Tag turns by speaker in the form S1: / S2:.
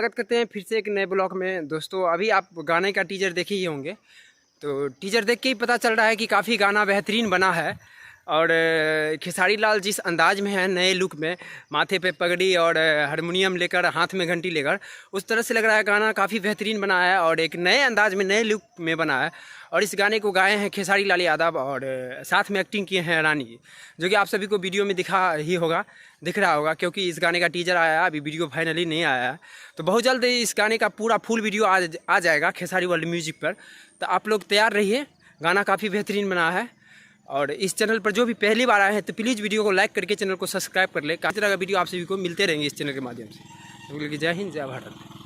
S1: स्वागत करते हैं फिर से एक नए ब्लॉग में। दोस्तों अभी आप गाने का टीजर देखे ही होंगे, तो टीजर देख के ही पता चल रहा है कि काफ़ी गाना बेहतरीन बना है। और खेसारी लाल जिस अंदाज में है, नए लुक में, माथे पे पगड़ी और हारमोनियम लेकर, हाथ में घंटी लेकर, उस तरह से लग रहा है गाना काफ़ी बेहतरीन बना है और एक नए अंदाज में, नए लुक में बना है। और इस गाने को गाए हैं खेसारी लाल यादव और साथ में एक्टिंग किए हैं रानी, जो कि आप सभी को वीडियो में दिख रहा होगा, क्योंकि इस गाने का टीजर आया है, अभी वीडियो फाइनली नहीं आया है। तो बहुत जल्द इस गाने का पूरा फुल वीडियो आ जाएगा खेसारी वर्ल्ड म्यूजिक पर। तो आप लोग तैयार रहिए, गाना काफ़ी बेहतरीन बना है। और इस चैनल पर जो भी पहली बार आए हैं तो प्लीज़ वीडियो को लाइक करके चैनल को सब्सक्राइब कर ले। काफ़ी तरह का वीडियो आप सभी को मिलते रहेंगे इस चैनल के माध्यम से। जय हिंद, जय भारत।